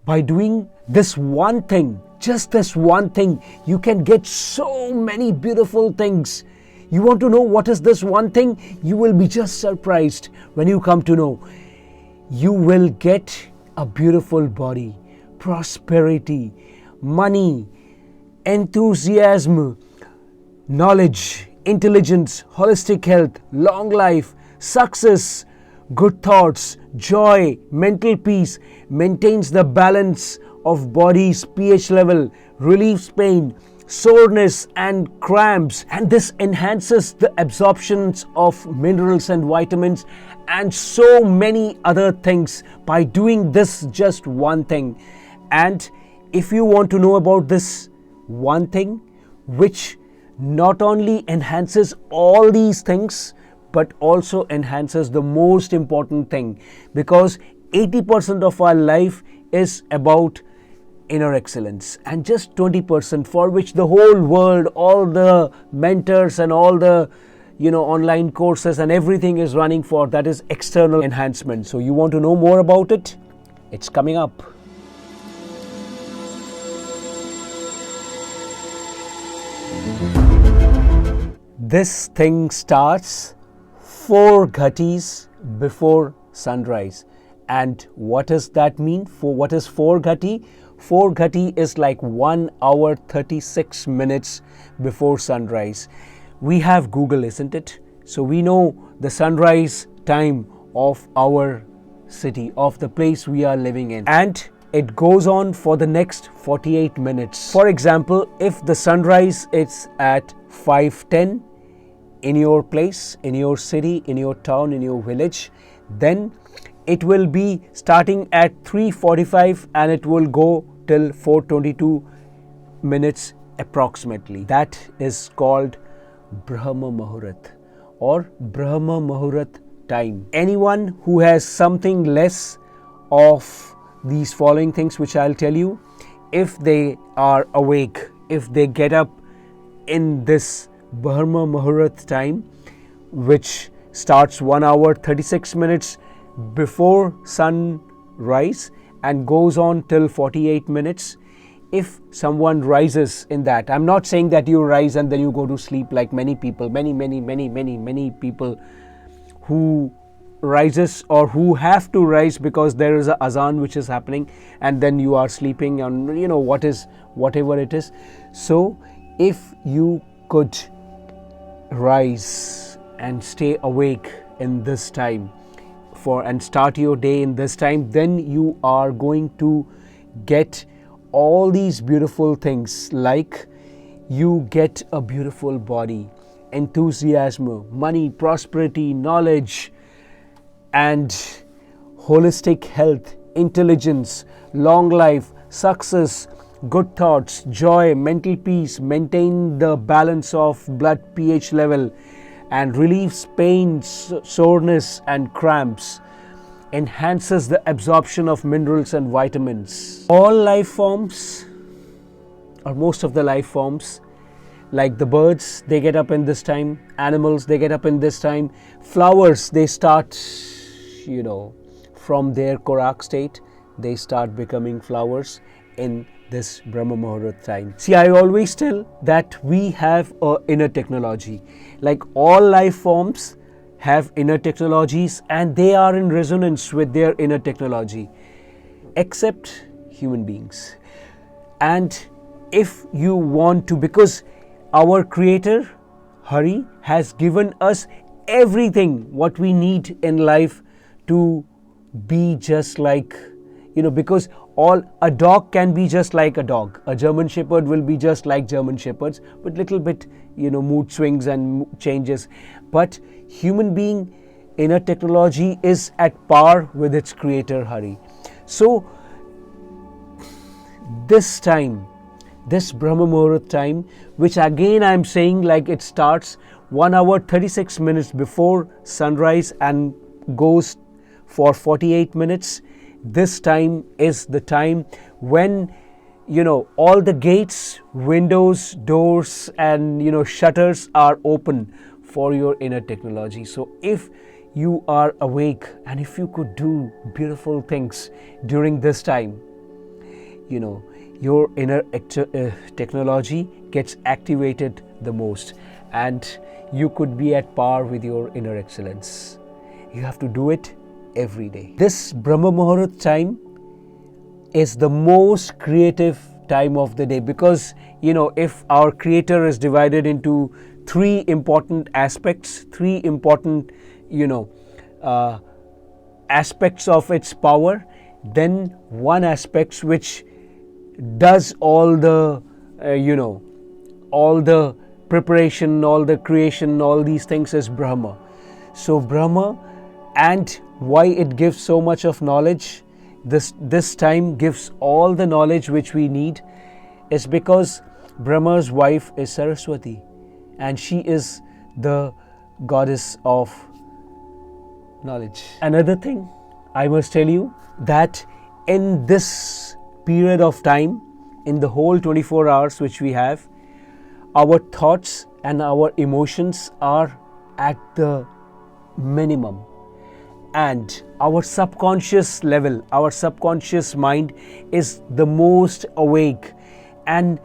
By doing this one thing, just this one thing, you can get so many beautiful things. You want to know what is this one thing? You will be just surprised when you come to know. You will get a beautiful body, prosperity, money, enthusiasm, knowledge, intelligence, holistic health, long life, success, good thoughts, joy, mental peace, maintains the balance of body's pH level, relieves pain, soreness and cramps, and this enhances the absorptions of minerals and vitamins and so many other things by doing this just one thing. And if you want to know about this one thing, which not only enhances all these things but also enhances the most important thing, because 80% of our life is about inner excellence and just 20% for which the whole world, all the mentors and all the online courses and everything is running for, that is external enhancement. So you want to know more about it? It's coming up. This thing starts 4 ghatis before sunrise. And what does that mean? What is 4 ghati? 4 ghati is like 1 hour 36 minutes before sunrise. We have Google, isn't it? So we know the sunrise time of our city, of the place we are living in. And it goes on for the next 48 minutes. For example, if the sunrise is at 5:10 in your place, in your city, in your town, in your village, then it will be starting at 3:45 and it will go till 4:22 minutes approximately. That is called Brahma Mahurat or Brahma Mahurat time. Anyone who has something less of these following things which I'll tell you, if they are awake, if they get up in this Brahma Mahurat time, which starts 1 hour 36 minutes before sunrise and goes on till 48 minutes. If someone rises in that, I'm not saying that you rise and then you go to sleep like many people, many people who rises or who have to rise because there is a azan which is happening and then you are sleeping on whatever it is. So if you could rise and stay awake in this time and start your day in this time, then you are going to get all these beautiful things, like you get a beautiful body, enthusiasm, money, prosperity, knowledge and holistic health, intelligence, long life, success, good thoughts, joy, mental peace, maintain the balance of blood pH level and relieves pain, soreness and cramps, enhances the absorption of minerals and vitamins. All life forms, or most of the life forms, like the birds, they get up in this time, animals, they get up in this time, flowers, they start, from their Korak state, they start becoming flowers in this Brahma Mahurat time. See, I always tell that we have an inner technology. Like all life forms have inner technologies and they are in resonance with their inner technology, except human beings. And if you want to, because our Creator, Hari, has given us everything what we need in life to be just like, because a dog can be just like a dog. A German Shepherd will be just like German Shepherds, but little bit, mood swings and changes. But human being inner technology is at par with its Creator, Hari. So this time, this Brahma Muhurat time, which again I'm saying like it starts 1 hour 36 minutes before sunrise and goes for 48 minutes. This time is the time when, all the gates, windows, doors and, shutters are open for your inner technology. So if you are awake and if you could do beautiful things during this time, your inner technology gets activated the most, and you could be at par with your inner excellence. You have to do it every day. This Brahma Mahurat time is the most creative time of the day, because if our creator is divided into three important aspects, three important aspects of its power, then one aspect which does all the all the preparation, all the creation, all these things is Brahma. So Brahma, and why it gives so much of knowledge, this time gives all the knowledge which we need, is because Brahma's wife is Saraswati, and she is the goddess of knowledge. Another thing I must tell you, that in this period of time, in the whole 24 hours which we have, our thoughts and our emotions are at the minimum, and our subconscious level, our subconscious mind is the most awake. And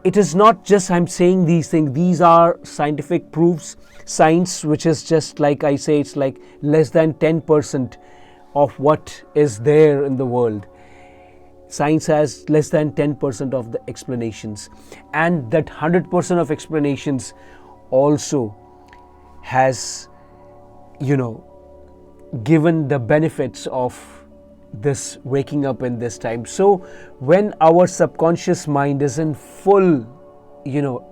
it is not just I'm saying these things, these are scientific proofs, science, which is just like I say, it's like less than 10% of what is there in the world. Science has less than 10% of the explanations, and that 100% of explanations also has given the benefits of this waking up in this time. So when our subconscious mind is in full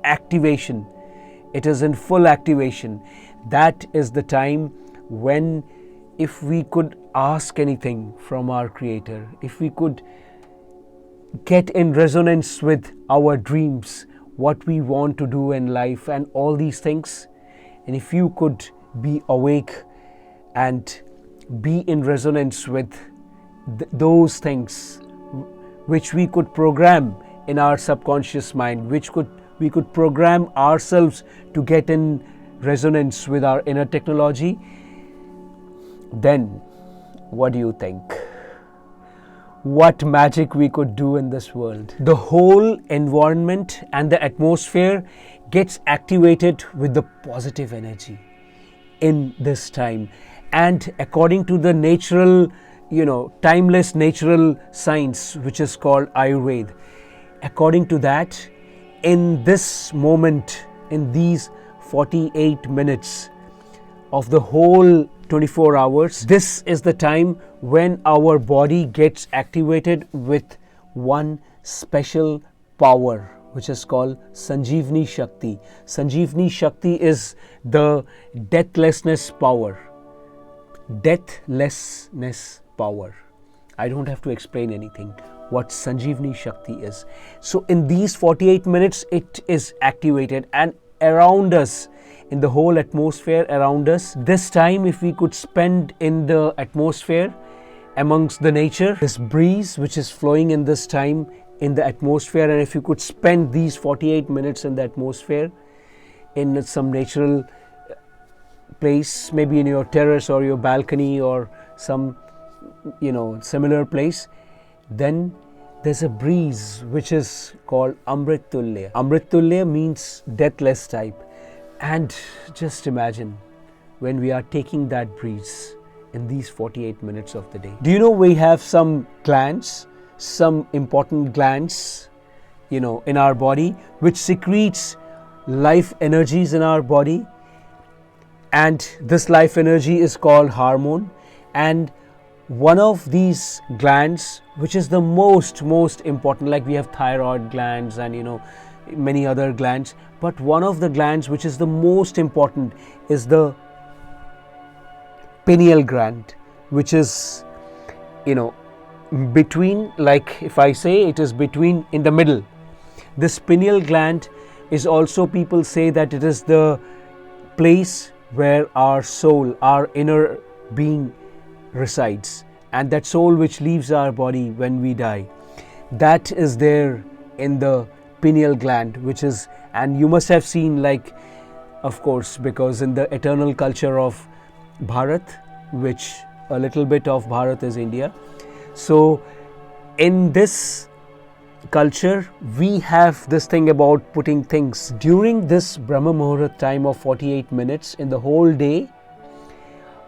activation, it is in full activation, that is the time when, if we could ask anything from our creator, if we could get in resonance with our dreams, what we want to do in life and all these things, and if you could be awake and be in resonance with those things which we could program in our subconscious mind, which we could program ourselves to get in resonance with our inner technology, then what do you think? What magic we could do in this world? The whole environment and the atmosphere gets activated with the positive energy in this time. And according to the natural, timeless natural science, which is called Ayurveda, according to that, in this moment, in these 48 minutes of the whole 24 hours, this is the time when our body gets activated with one special power, which is called Sanjeevani Shakti. Sanjeevani Shakti is the deathlessness power. Deathlessness power. I don't have to explain anything what Sanjeevani Shakti is. So in these 48 minutes, it is activated, and around us, in the whole atmosphere around us, this time if we could spend in the atmosphere amongst the nature, this breeze which is flowing in this time in the atmosphere, and if you could spend these 48 minutes in the atmosphere in some natural place, maybe in your terrace or your balcony or some similar place, then there's a breeze which is called Amrit Tulya. Amrit Tulya means deathless type. And just imagine when we are taking that breeze in these 48 minutes of the day. Do you know we have some glands, some important glands, in our body, which secretes life energies in our body, and this life energy is called hormone. And one of these glands, which is the most important, like we have thyroid glands and many other glands, but one of the glands which is the most important is the pineal gland, which is between, like if I say it is between, in the middle. This pineal gland is also, people say that it is the place where our soul, our inner being resides, and that soul which leaves our body when we die, that is there in the pineal gland, which is, and you must have seen, like, of course, because in the eternal culture of Bharat, which a little bit of Bharat is India, so In this culture, we have this thing about putting things during this Brahma Muhurat time of 48 minutes in the whole day.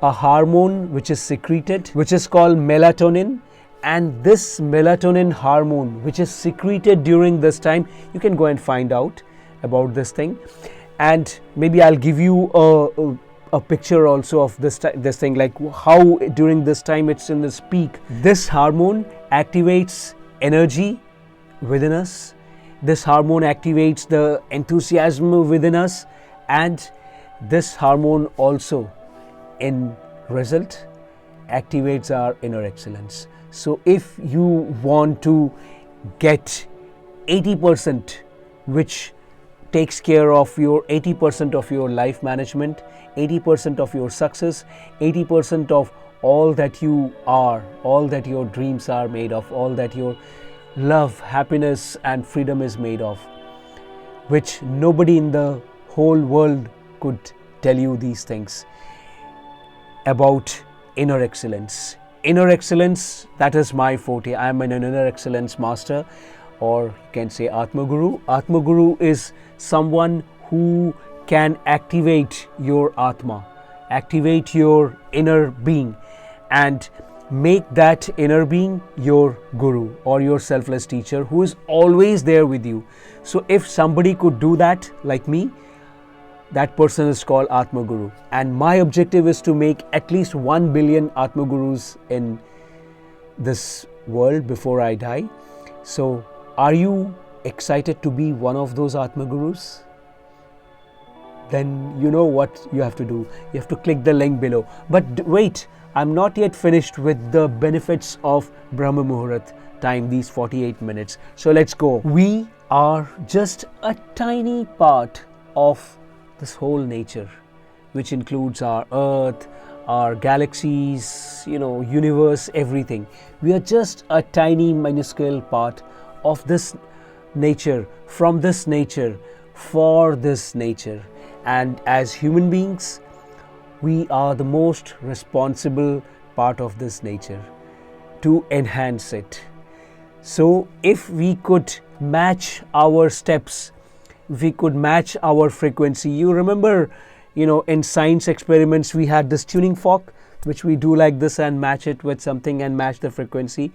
A hormone which is secreted, which is called melatonin, and this melatonin hormone which is secreted during this time, you can go and find out about this thing, and maybe I'll give you a picture also of this thing, like how during this time it's in this peak. This hormone activates energy within us. This hormone activates the enthusiasm within us, and this hormone also in result activates our inner excellence. So if you want to get 80%, which takes care of your 80% of your life management, 80% of your success, 80% of all that you are, all that your dreams are made of, all that your love, happiness and freedom is made of, which nobody in the whole world could tell you these things about inner excellence. Inner excellence, that is my forte. I am an inner excellence master, or you can say AatmaGuru. AatmaGuru is someone who can activate your Atma, activate your inner being, and make that inner being your Guru or your selfless teacher who is always there with you. So if somebody could do that like me, that person is called AatmaGuru. And my objective is to make at least 1 billion AatmaGurus in this world before I die. So are you excited to be one of those AatmaGurus? Then you know what you have to do. You have to click the link below. But wait, I'm not yet finished with the benefits of Brahma Muhurat time, these 48 minutes. So let's go. We are just a tiny part of this whole nature, which includes our earth, our galaxies, universe, everything. We are just a tiny minuscule part of this nature, from this nature, for this nature. And as human beings, we are the most responsible part of this nature to enhance it. So if we could match our steps, if we could match our frequency. You remember, in science experiments, we had this tuning fork, which we do like this and match it with something and match the frequency.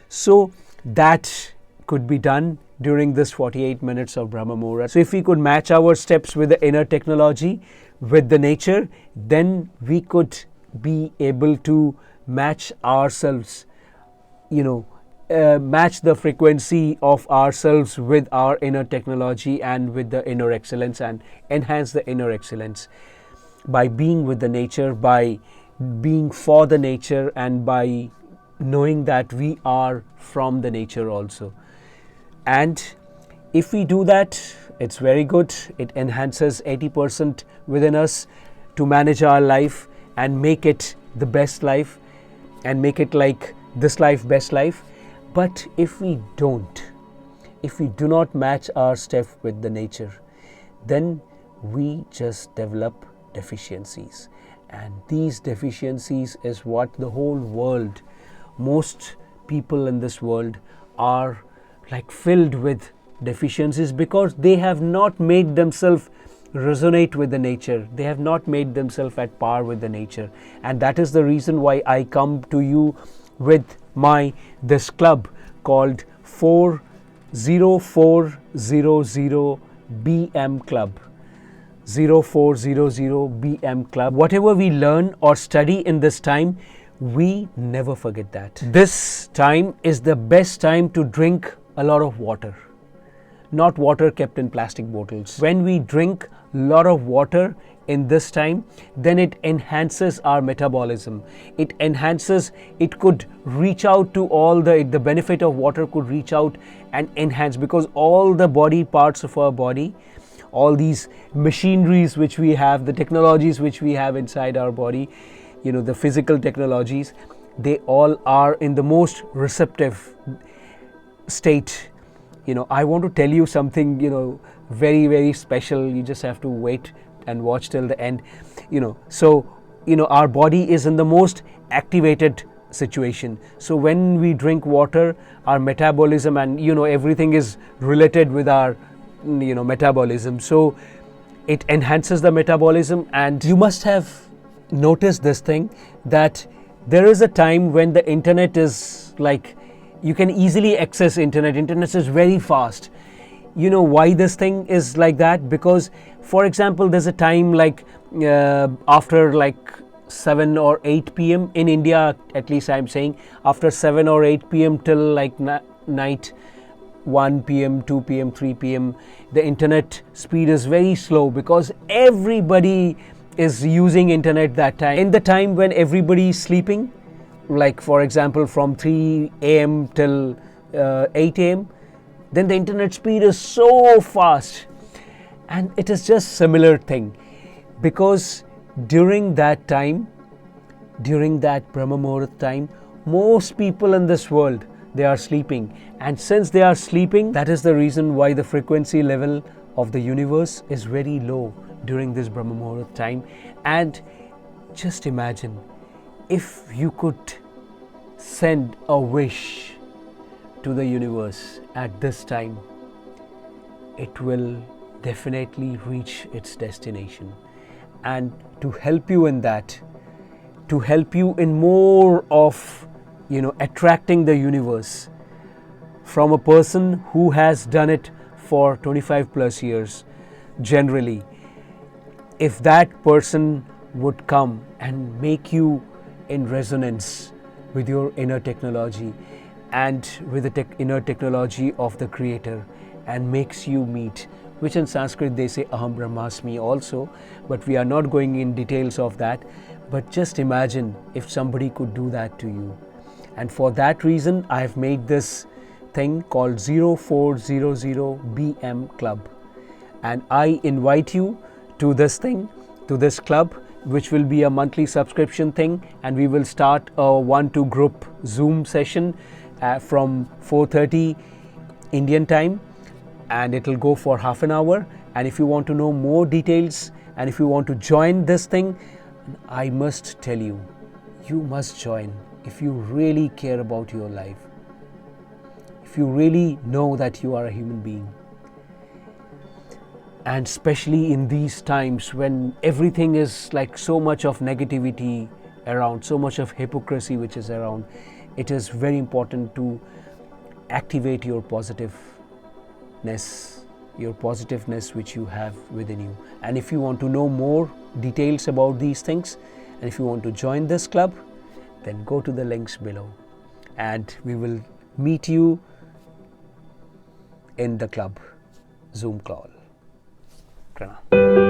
So that could be done during this 48 minutes of Brahma Muhurat. So if we could match our steps with the inner technology, with the nature, then we could be able to match ourselves, match the frequency of ourselves with our inner technology and with the inner excellence, and enhance the inner excellence by being with the nature, by being for the nature, and by knowing that we are from the nature also. And if we do that, it's very good. It enhances 80% within us to manage our life and make it the best life, and make it like this life, best life. But if we don't, if we do not match our step with the nature, then we just develop deficiencies. And these deficiencies is what the whole world, most people in this world are like filled with deficiencies, because they have not made themselves resonate with the nature. They have not made themselves at par with the nature. And that is the reason why I come to you with this club called 40400 BM Club. 0400 BM Club. Whatever we learn or study in this time, we never forget that. This time is the best time to drink a lot of water, not water kept in plastic bottles. When we drink a lot of water in this time, then it enhances our metabolism. It enhances, it could reach out to all the benefit of water could reach out and enhance, because all the body parts of our body, all these machineries which we have, the technologies which we have inside our body, the physical technologies, they all are in the most receptive state. I want to tell you something, very, very special. You just have to wait and watch till the end. So, our body is in the most activated situation. So when we drink water, our metabolism and everything is related with our metabolism. So it enhances the metabolism. And you must have noticed this thing, that there is a time when the internet is like, you can easily access internet is very fast. You know why this thing is like that? Because, for example, there's a time like after like 7 or 8 p.m. in India, at least I'm saying, after 7 or 8 p.m. till like night 1 p.m., 2 p.m., 3 p.m., the internet speed is very slow, because everybody is using internet that time. In the time when everybody is sleeping, like for example from 3 a.m. till 8 a.m., then the internet speed is so fast. And it is just similar thing, because during that time, during that Brahma Muhurat time, most people in this world, they are sleeping. And since they are sleeping, that is the reason why the frequency level of the universe is very low during this Brahma Muhurat time. And just imagine, if you could send a wish to the universe at this time, it will definitely reach its destination. And to help you in that, to help you in more of attracting the universe from a person who has done it for 25 plus years generally, if that person would come and make you in resonance with your inner technology and with the inner technology of the Creator, and makes you meet, which in Sanskrit they say Aham Brahmasmi also, but we are not going in details of that. But just imagine if somebody could do that to you. And for that reason, I have made this thing called 0400BM Club. And I invite you to this thing, to this club, which will be a monthly subscription thing. And we will start a 1-2 group Zoom session from 4:30 Indian time. And it will go for half an hour. And if you want to know more details, and if you want to join this thing, I must tell you, you must join if you really care about your life, if you really know that you are a human being. And especially in these times when everything is like so much of negativity around, so much of hypocrisy which is around, it is very important to activate your positiveness which you have within you. And if you want to know more details about these things, and if you want to join this club, then go to the links below and we will meet you in the club Zoom call. Pranam.